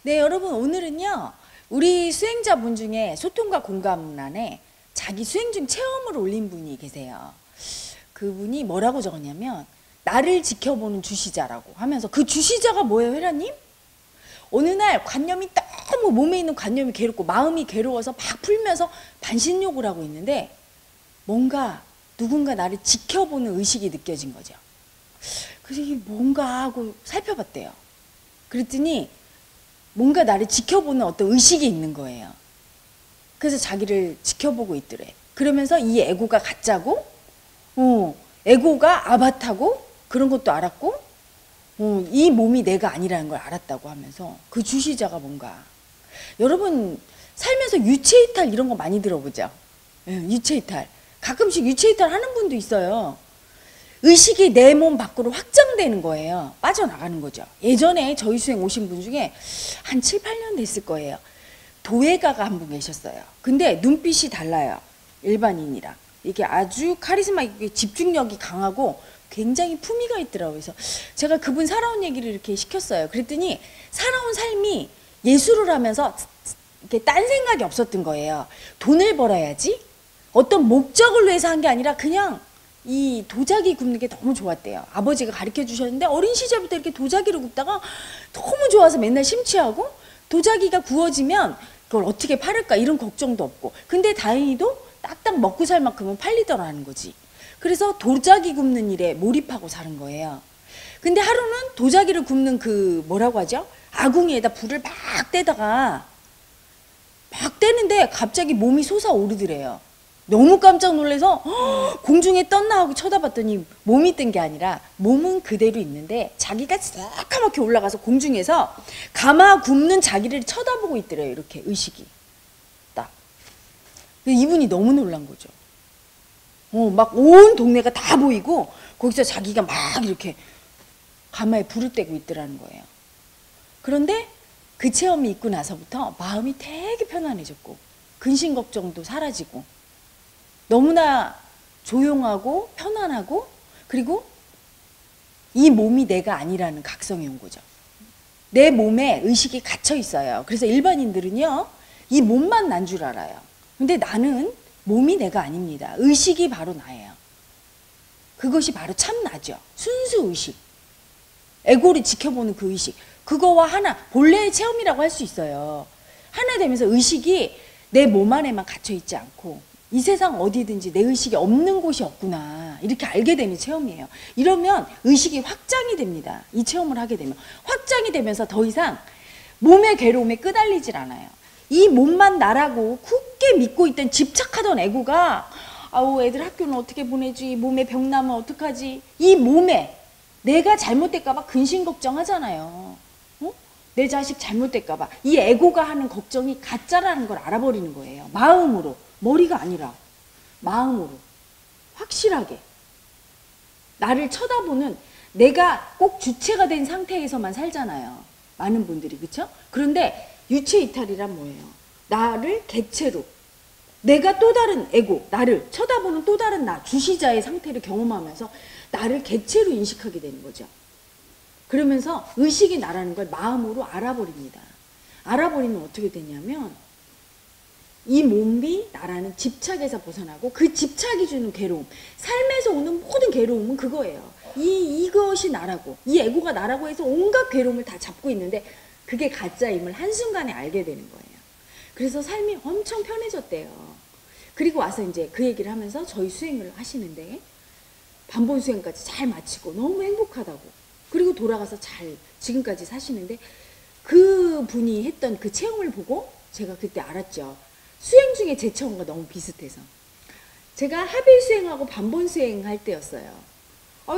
네, 여러분 오늘은요. 우리 수행자분 중에 소통과 공감란에 자기 수행 중 체험을 올린 분이 계세요. 그분이 뭐라고 적었냐면 나를 지켜보는 주시자라고 하면서 그 주시자가 뭐예요, 회라님? 어느 날 관념이 너무 몸에 있는 관념이 괴롭고 마음이 괴로워서 막 풀면서 반신욕을 하고 있는데 뭔가 누군가 나를 지켜보는 의식이 느껴진 거죠. 그래서 이게 뭔가 하고 살펴봤대요. 그랬더니 뭔가 나를 지켜보는 어떤 의식이 있는 거예요. 그래서 자기를 지켜보고 있더래. 그러면서 이 에고가 가짜고, 에고가 아바타고 그런 것도 알았고, 이 몸이 내가 아니라는 걸 알았다고 하면서 그 주시자가 뭔가. 여러분 살면서 유체이탈 이런 거 많이 들어보죠. 유체이탈. 가끔씩 유체이탈 하는 분도 있어요. 의식이 내 몸 밖으로 확장되는 거예요. 빠져나가는 거죠. 예전에 저희 수행 오신 분 중에 한 7, 8년 됐을 거예요. 도예가가 한 분 계셨어요. 근데 눈빛이 달라요. 일반인이랑. 이게 아주 카리스마 있게 집중력이 강하고 굉장히 품위가 있더라고요. 그래서 제가 그분 살아온 얘기를 이렇게 시켰어요. 그랬더니 살아온 삶이 예술을 하면서 이렇게 딴 생각이 없었던 거예요. 돈을 벌어야지. 어떤 목적을 위해서 한 게 아니라 그냥 이 도자기 굽는 게 너무 좋았대요. 아버지가 가르쳐 주셨는데 어린 시절부터 이렇게 도자기를 굽다가 너무 좋아서 맨날 심취하고 도자기가 구워지면 그걸 어떻게 팔을까 이런 걱정도 없고 근데 다행히도 딱딱 먹고 살 만큼은 팔리더라는 거지. 그래서 도자기 굽는 일에 몰입하고 사는 거예요. 근데 하루는 도자기를 굽는 그 뭐라고 하죠? 아궁이에다 불을 막 떼다가 막 떼는데 갑자기 몸이 솟아오르더래요. 너무 깜짝 놀라서 공중에 떴나 하고 쳐다봤더니 몸이 뜬 게 아니라 몸은 그대로 있는데 자기가 새까맣게 올라가서 공중에서 가마 굽는 자기를 쳐다보고 있더래요. 이렇게 의식이 딱. 이분이 너무 놀란 거죠. 막 온 동네가 다 보이고 거기서 자기가 막 이렇게 가마에 불을 떼고 있더라는 거예요. 그런데 그 체험이 있고 나서부터 마음이 되게 편안해졌고 근심 걱정도 사라지고 너무나 조용하고 편안하고 그리고 이 몸이 내가 아니라는 각성이 온 거죠. 내 몸에 의식이 갇혀 있어요. 그래서 일반인들은요. 이 몸만 난 줄 알아요. 근데 나는 몸이 내가 아닙니다. 의식이 바로 나예요. 그것이 바로 참 나죠. 순수 의식. 에고를 지켜보는 그 의식. 그거와 하나 본래의 체험이라고 할 수 있어요. 하나 되면서 의식이 내 몸 안에만 갇혀 있지 않고 이 세상 어디든지 내 의식이 없는 곳이 없구나 이렇게 알게 되는 체험이에요. 이러면 의식이 확장이 됩니다. 이 체험을 하게 되면 확장이 되면서 더 이상 몸의 괴로움에 끄달리질 않아요. 이 몸만 나라고 굳게 믿고 있던 집착하던 에고가 아우 애들 학교는 어떻게 보내지 몸에 병 나면 어떡하지 이 몸에 내가 잘못될까봐 근심 걱정하잖아요. 내 자식 잘못될까봐 이 에고가 하는 걱정이 가짜라는 걸 알아버리는 거예요. 마음으로 머리가 아니라 마음으로 확실하게 나를 쳐다보는 내가 꼭 주체가 된 상태에서만 살잖아요. 많은 분들이 그렇죠? 그런데 유체 이탈이란 뭐예요? 나를 객체로 내가 또 다른 에고 나를 쳐다보는 또 다른 나 주시자의 상태를 경험하면서 나를 객체로 인식하게 되는 거죠. 그러면서 의식이 나라는 걸 마음으로 알아버립니다. 알아버리면 어떻게 되냐면 이 몸이 나라는 집착에서 벗어나고 그 집착이 주는 괴로움 삶에서 오는 모든 괴로움은 그거예요. 이것이 나라고 이 에고가 나라고 해서 온갖 괴로움을 다 잡고 있는데 그게 가짜임을 한순간에 알게 되는 거예요. 그래서 삶이 엄청 편해졌대요. 그리고 와서 이제 그 얘기를 하면서 저희 수행을 하시는데 반본 수행까지 잘 마치고 너무 행복하다고 그리고 돌아가서 잘 지금까지 사시는데 그 분이 했던 그 체험을 보고 제가 그때 알았죠. 수행 중에 제 체험과 너무 비슷해서 제가 합일 수행하고 반본 수행할 때였어요.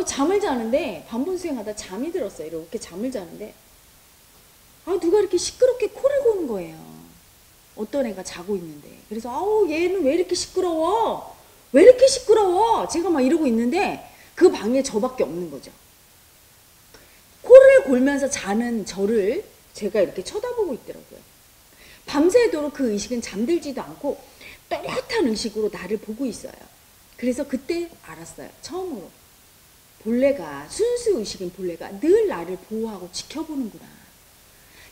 잠을 자는데 반본 수행하다 잠이 들었어요. 이렇게 잠을 자는데 누가 이렇게 시끄럽게 코를 고는 거예요. 어떤 애가 자고 있는데 그래서 얘는 왜 이렇게 시끄러워? 왜 이렇게 시끄러워? 제가 막 이러고 있는데 그 방에 저밖에 없는 거죠. 코를 골면서 자는 저를 제가 이렇게 쳐다보고 있더라고요. 밤새도록 그 의식은 잠들지도 않고 또렷한 의식으로 나를 보고 있어요. 그래서 그때 알았어요. 처음으로. 본래가 순수 의식인 본래가 늘 나를 보호하고 지켜보는구나.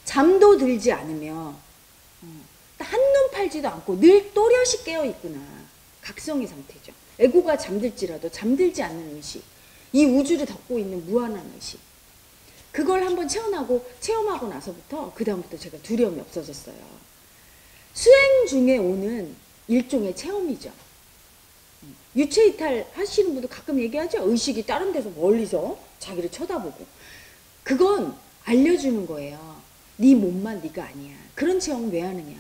잠도 들지 않으며 한눈 팔지도 않고 늘 또렷이 깨어있구나. 각성의 상태죠. 에고가 잠들지라도 잠들지 않는 의식, 이 우주를 덮고 있는 무한한 의식, 그걸 한번 체험하고 나서부터 그 다음부터 제가 두려움이 없어졌어요. 수행 중에 오는 일종의 체험이죠. 유체이탈 하시는 분도 가끔 얘기하죠. 의식이 다른 데서 멀리서 자기를 쳐다보고. 그건 알려주는 거예요. 네 몸만 네가 아니야. 그런 체험은 왜 하느냐.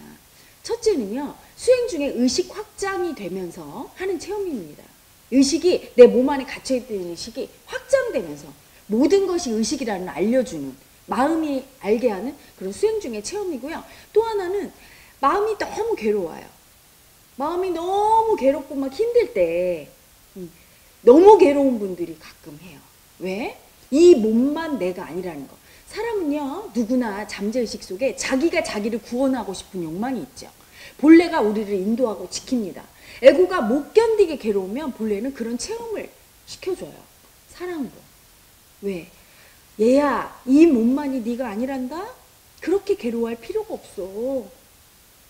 첫째는요. 수행 중에 의식 확장이 되면서 하는 체험입니다. 의식이 내 몸 안에 갇혀있던 의식이 확장되면서 모든 것이 의식이라는 알려주는, 마음이 알게 하는 그런 수행 중의 체험이고요. 또 하나는 마음이 너무 괴로워요. 마음이 너무 괴롭고 막 힘들 때 너무 괴로운 분들이 가끔 해요. 왜? 이 몸만 내가 아니라는 거. 사람은요, 누구나 잠재의식 속에 자기가 자기를 구원하고 싶은 욕망이 있죠. 본래가 우리를 인도하고 지킵니다. 에고가 못 견디게 괴로우면 본래는 그런 체험을 시켜줘요. 사랑으로. 왜? 얘야, 이 몸만이 네가 아니란다? 그렇게 괴로워할 필요가 없어.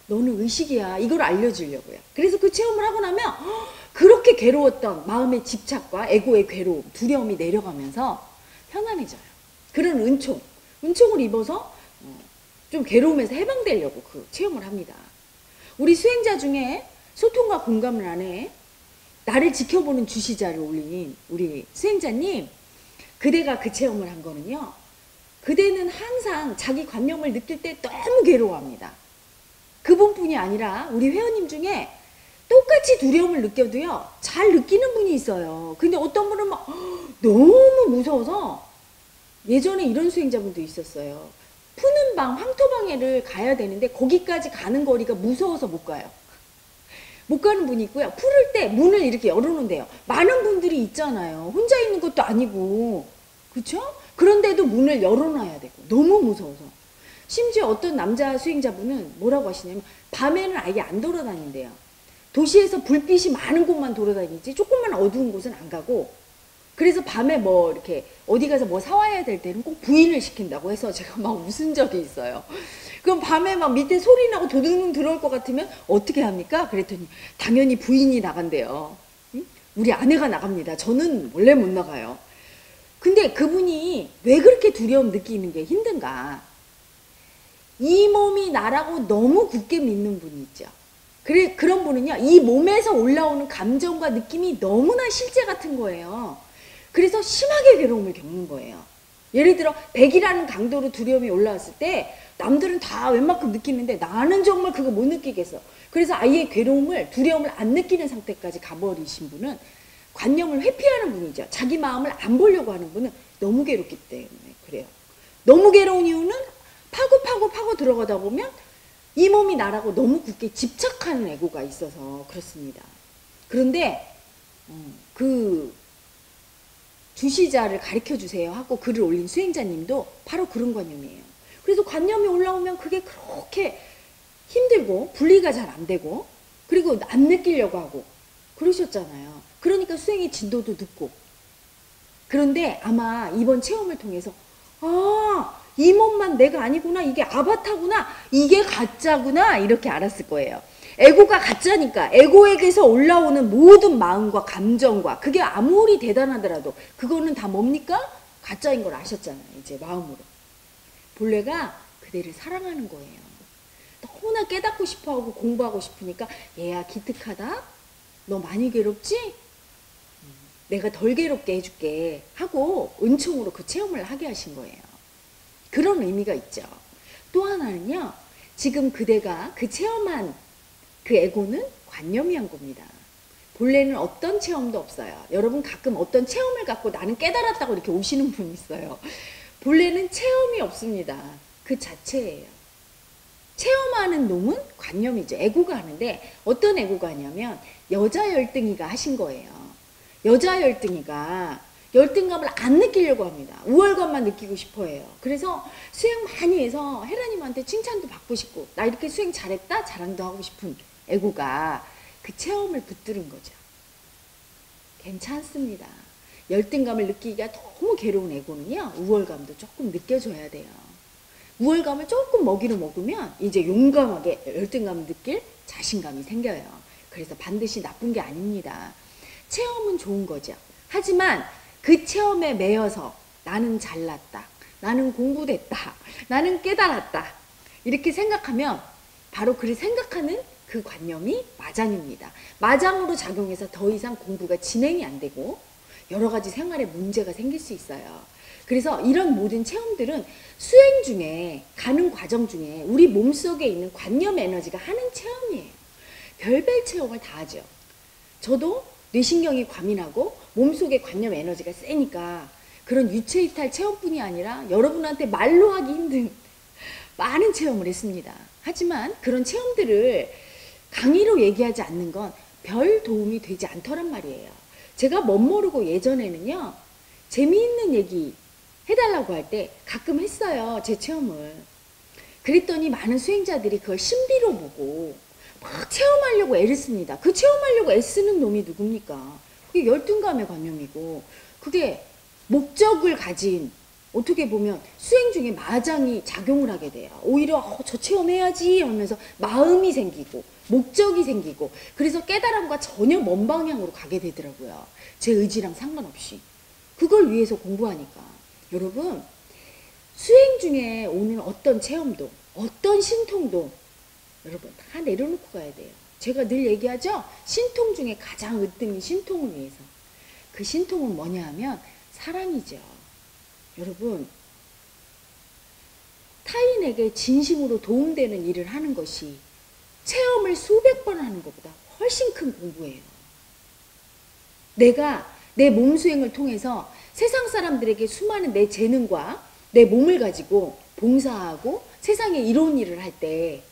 너는 의식이야. 이걸 알려주려고요. 그래서 그 체험을 하고 나면 그렇게 괴로웠던 마음의 집착과 에고의 괴로움, 두려움이 내려가면서 편안해져요. 그런 은총을 입어서 좀 괴로움에서 해방되려고 그 체험을 합니다. 우리 수행자 중에 소통과 공감을 안에 나를 지켜보는 주시자를 올린 우리 수행자님, 그대가 그 체험을 한 거는요. 그대는 항상 자기 관념을 느낄 때 너무 괴로워합니다. 그분뿐이 아니라 우리 회원님 중에 똑같이 두려움을 느껴도요. 잘 느끼는 분이 있어요. 근데 어떤 분은 막 너무 무서워서, 예전에 이런 수행자분도 있었어요. 푸는 방, 황토방해를 가야 되는데 거기까지 가는 거리가 무서워서 못 가요. 못 가는 분이 있고요. 풀을 때 문을 이렇게 열어놓는데요. 많은 분들이 있잖아요. 혼자 있는 것도 아니고. 그쵸? 그런데도 문을 열어놔야 되고. 너무 무서워서. 심지어 어떤 남자 수행자분은 뭐라고 하시냐면 밤에는 아예 안 돌아다닌대요. 도시에서 불빛이 많은 곳만 돌아다니지 조금만 어두운 곳은 안 가고, 그래서 밤에 뭐 이렇게 어디 가서 뭐 사와야 될 때는 꼭 부인을 시킨다고 해서 제가 막 웃은 적이 있어요. 그럼 밤에 막 밑에 소리 나고 도둑놈 들어올 것 같으면 어떻게 합니까? 그랬더니 당연히 부인이 나간대요. 응? 우리 아내가 나갑니다. 저는 원래 못 나가요. 근데 그분이 왜 그렇게 두려움 느끼는 게 힘든가? 이 몸이 나라고 너무 굳게 믿는 분이 있죠. 그런 분은요, 이 몸에서 올라오는 감정과 느낌이 너무나 실제 같은 거예요. 그래서 심하게 괴로움을 겪는 거예요. 예를 들어 100이라는 강도로 두려움이 올라왔을 때 남들은 다 웬만큼 느끼는데 나는 정말 그거 못 느끼겠어. 그래서 아예 두려움을 안 느끼는 상태까지 가버리신 분은 관념을 회피하는 분이죠. 자기 마음을 안 보려고 하는 분은 너무 괴롭기 때문에 그래요. 너무 괴로운 이유는 파고 들어가다 보면 이 몸이 나라고 너무 굳게 집착하는 에고가 있어서 그렇습니다. 그런데 그 주시자를 가르쳐주세요 하고 글을 올린 수행자님도 바로 그런 관념이에요. 그래서 관념이 올라오면 그게 그렇게 힘들고 분리가 잘 안 되고, 그리고 안 느끼려고 하고 그러셨잖아요. 그러니까 수행의 진도도 늦고. 그런데 아마 이번 체험을 통해서 이 몸만 내가 아니구나, 이게 아바타구나, 이게 가짜구나, 이렇게 알았을 거예요. 에고가 가짜니까 에고에게서 올라오는 모든 마음과 감정과, 그게 아무리 대단하더라도 그거는 다 뭡니까? 가짜인 걸 아셨잖아요. 이제 마음으로. 본래가 그대를 사랑하는 거예요. 너무나 깨닫고 싶어하고 공부하고 싶으니까 얘야 기특하다? 너 많이 괴롭지? 내가 덜 괴롭게 해줄게 하고 은총으로 그 체험을 하게 하신 거예요. 그런 의미가 있죠. 또 하나는요. 지금 그대가 그 체험한 그 에고는 관념이 한 겁니다. 본래는 어떤 체험도 없어요. 여러분 가끔 어떤 체험을 갖고 나는 깨달았다고 이렇게 오시는 분 있어요. 본래는 체험이 없습니다. 그 자체예요. 체험하는 놈은 관념이죠. 에고가 하는데 어떤 에고가 하냐면 여자 열등이가 하신 거예요. 여자 열등이가 열등감을 안 느끼려고 합니다. 우월감만 느끼고 싶어 해요. 그래서 수행 많이 해서 헤라님한테 칭찬도 받고 싶고 나 이렇게 수행 잘했다? 자랑도 하고 싶은 에고가 그 체험을 붙들은 거죠. 괜찮습니다. 열등감을 느끼기가 너무 괴로운 에고는요. 우월감도 조금 느껴줘야 돼요. 우월감을 조금 먹이로 먹으면 이제 용감하게 열등감을 느낄 자신감이 생겨요. 그래서 반드시 나쁜 게 아닙니다. 체험은 좋은 거죠. 하지만 그 체험에 매여서 나는 잘났다, 나는 공부됐다, 나는 깨달았다 이렇게 생각하면 바로 그를 생각하는 그 관념이 마장입니다. 마장으로 작용해서 더 이상 공부가 진행이 안 되고 여러 가지 생활에 문제가 생길 수 있어요. 그래서 이런 모든 체험들은 수행 중에, 가는 과정 중에 우리 몸속에 있는 관념 에너지가 하는 체험이에요. 별별 체험을 다 하죠. 저도 뇌신경이 과민하고 몸속에 관념 에너지가 세니까 그런 유체이탈 체험뿐이 아니라 여러분한테 말로 하기 힘든 많은 체험을 했습니다. 하지만 그런 체험들을 강의로 얘기하지 않는 건 별 도움이 되지 않더란 말이에요. 제가 멋모르고 예전에는요, 재미있는 얘기 해달라고 할 때 가끔 했어요. 제 체험을. 그랬더니 많은 수행자들이 그걸 신비로 보고 막 체험하려고 애를 씁니다. 그 체험하려고 애쓰는 놈이 누굽니까? 그게 열등감의 관념이고 그게 목적을 가진, 어떻게 보면 수행 중에 마장이 작용을 하게 돼요. 오히려 저 체험해야지 하면서 마음이 생기고 목적이 생기고 그래서 깨달음과 전혀 먼 방향으로 가게 되더라고요. 제 의지랑 상관없이. 그걸 위해서 공부하니까. 여러분, 수행 중에 오는 어떤 체험도 어떤 신통도 여러분 다 내려놓고 가야 돼요. 제가 늘 얘기하죠. 신통 중에 가장 으뜸인 신통을 위해서. 그 신통은 뭐냐 하면 사랑이죠. 여러분, 타인에게 진심으로 도움되는 일을 하는 것이 체험을 수백 번 하는 것보다 훨씬 큰 공부예요. 내가 내 몸수행을 통해서 세상 사람들에게 수많은 내 재능과 내 몸을 가지고 봉사하고 세상에 이로운 일을 할 때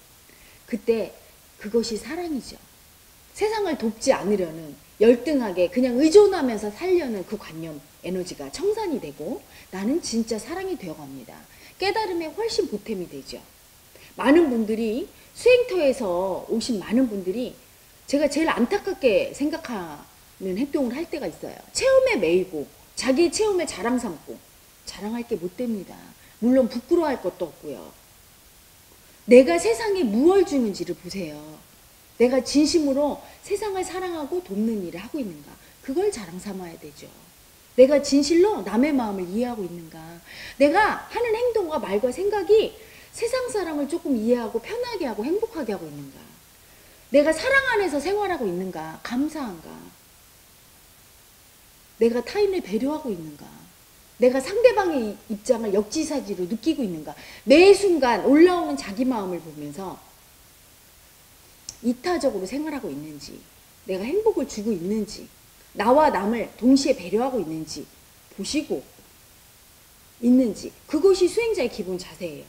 그때 그것이 사랑이죠. 세상을 돕지 않으려는 열등하게 그냥 의존하면서 살려는 그 관념 에너지가 청산이 되고 나는 진짜 사랑이 되어갑니다. 깨달음에 훨씬 보탬이 되죠. 많은 분들이 수행터에서 오신 많은 분들이 제가 제일 안타깝게 생각하는 행동을 할 때가 있어요. 체험에 매이고 자기 체험에 자랑 삼고 자랑할 게 못 됩니다. 물론 부끄러워할 것도 없고요. 내가 세상에 무엇을 주는지를 보세요. 내가 진심으로 세상을 사랑하고 돕는 일을 하고 있는가. 그걸 자랑 삼아야 되죠. 내가 진실로 남의 마음을 이해하고 있는가. 내가 하는 행동과 말과 생각이 세상 사람을 조금 이해하고 편하게 하고 행복하게 하고 있는가. 내가 사랑 안에서 생활하고 있는가. 감사한가. 내가 타인을 배려하고 있는가. 내가 상대방의 입장을 역지사지로 느끼고 있는가. 매 순간 올라오는 자기 마음을 보면서 이타적으로 생활하고 있는지, 내가 행복을 주고 있는지, 나와 남을 동시에 배려하고 있는지 보시고 있는지, 그것이 수행자의 기본 자세예요.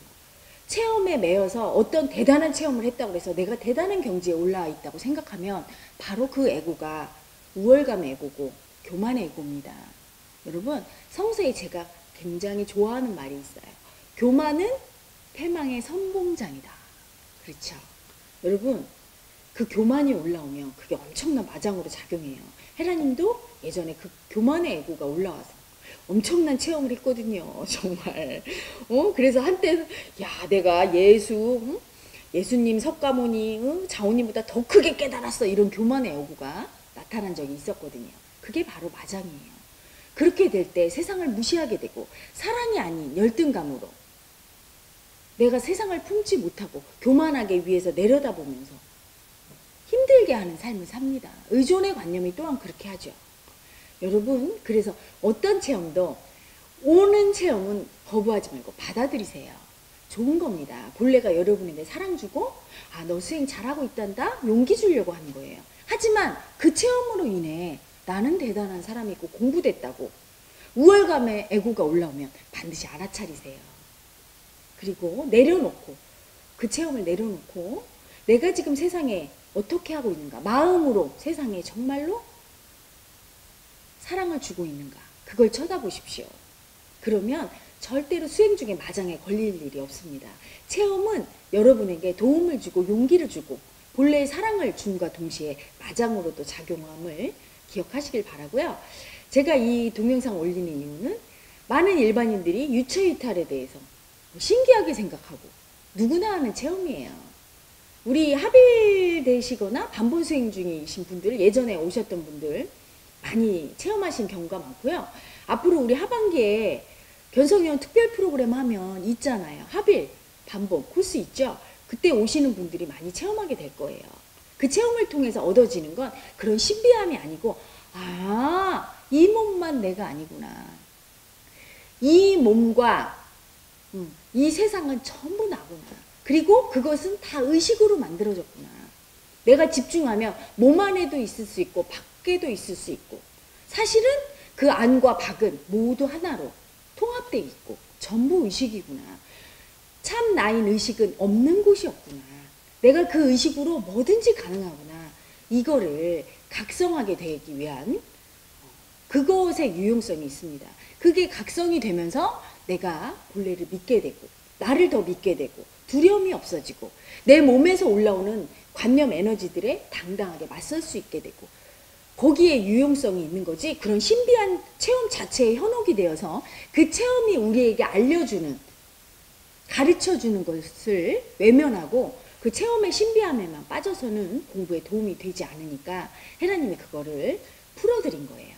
체험에 매여서 어떤 대단한 체험을 했다고 해서 내가 대단한 경지에 올라와 있다고 생각하면 바로 그 에고가 우월감의 에고고 교만의 에고입니다. 여러분, 성서에 제가 굉장히 좋아하는 말이 있어요. 교만은 패망의 선봉장이다. 그렇죠. 여러분, 그 교만이 올라오면 그게 엄청난 마장으로 작용해요. 헤라님도 예전에 그 교만의 에고가 올라와서 엄청난 체험을 했거든요. 정말. 그래서 한때 야, 내가 예수님, 석가모니, 자오님보다 더 크게 깨달았어. 이런 교만의 에고가 나타난 적이 있었거든요. 그게 바로 마장이에요. 그렇게 될 때 세상을 무시하게 되고 사랑이 아닌 열등감으로 내가 세상을 품지 못하고 교만하게 위에서 내려다보면서 힘들게 하는 삶을 삽니다. 의존의 관념이 또한 그렇게 하죠. 여러분, 그래서 어떤 체험도 오는 체험은 거부하지 말고 받아들이세요. 좋은 겁니다. 본래가 여러분에게 사랑 주고 너 수행 잘하고 있단다 용기 주려고 하는 거예요. 하지만 그 체험으로 인해 나는 대단한 사람이고 공부됐다고 우월감의 에고가 올라오면 반드시 알아차리세요. 그리고 내려놓고 그 체험을 내려놓고 내가 지금 세상에 어떻게 하고 있는가, 마음으로 세상에 정말로 사랑을 주고 있는가, 그걸 쳐다보십시오. 그러면 절대로 수행 중에 마장에 걸릴 일이 없습니다. 체험은 여러분에게 도움을 주고 용기를 주고 본래의 사랑을 줌과 동시에 마장으로도 작용함을 기억하시길 바라고요. 제가 이 동영상 올리는 이유는 많은 일반인들이 유체이탈에 대해서 신기하게 생각하고 누구나 하는 체험이에요. 우리 합일되시거나 반본 수행 중이신 분들, 예전에 오셨던 분들 많이 체험하신 경우가 많고요. 앞으로 우리 하반기에 견성회원 특별 프로그램 하면 있잖아요. 합일, 반본 코스 있죠. 그때 오시는 분들이 많이 체험하게 될 거예요. 그 체험을 통해서 얻어지는 건 그런 신비함이 아니고, 아, 이 몸만 내가 아니구나. 이 몸과 이 세상은 전부 나구나. 그리고 그것은 다 의식으로 만들어졌구나. 내가 집중하면 몸 안에도 있을 수 있고 밖에도 있을 수 있고, 사실은 그 안과 밖은 모두 하나로 통합되어 있고 전부 의식이구나. 참 나인 의식은 없는 곳이 없구나. 내가 그 의식으로 뭐든지 가능하구나. 이거를 각성하게 되기 위한 그것의 유용성이 있습니다. 그게 각성이 되면서 내가 본래를 믿게 되고 나를 더 믿게 되고 두려움이 없어지고 내 몸에서 올라오는 관념 에너지들에 당당하게 맞설 수 있게 되고, 거기에 유용성이 있는 거지. 그런 신비한 체험 자체에 현혹이 되어서 그 체험이 우리에게 알려주는, 가르쳐주는 것을 외면하고 그 체험의 신비함에만 빠져서는 공부에 도움이 되지 않으니까 헤라님이 그거를 풀어드린 거예요.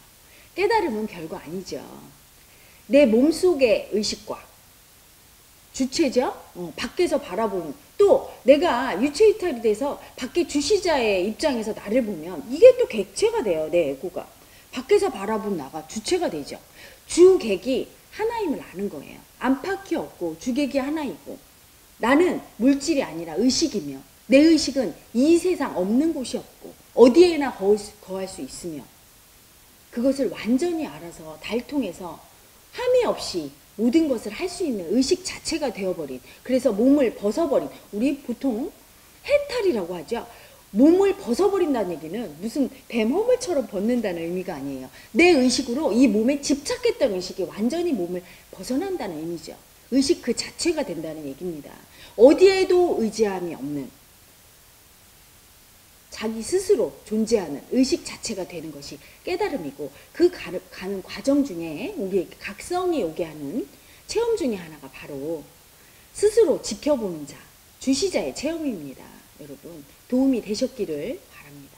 깨달음은 별거 아니죠. 내 몸속의 의식과 주체죠. 밖에서 바라보는, 또 내가 유체이탈이 돼서 밖에 주시자의 입장에서 나를 보면 이게 또 객체가 돼요. 내 에고가 밖에서 바라본 나가 주체가 되죠. 주객이 하나임을 아는 거예요. 안팎이 없고 주객이 하나이고, 나는 물질이 아니라 의식이며 내 의식은 이 세상 없는 곳이 없고 어디에나 거할 수 있으며, 그것을 완전히 알아서 달통해서 함이 없이 모든 것을 할 수 있는 의식 자체가 되어버린, 그래서 몸을 벗어버린, 우리 보통 해탈이라고 하죠. 몸을 벗어버린다는 얘기는 무슨 뱀 허물처럼 벗는다는 의미가 아니에요. 내 의식으로 이 몸에 집착했던 의식이 완전히 몸을 벗어난다는 의미죠. 의식 그 자체가 된다는 얘기입니다. 어디에도 의지함이 없는, 자기 스스로 존재하는 의식 자체가 되는 것이 깨달음이고, 그 가는 과정 중에 우리에게 각성이 오게 하는 체험 중에 하나가 바로 스스로 지켜보는 자, 주시자의 체험입니다. 여러분, 도움이 되셨기를 바랍니다.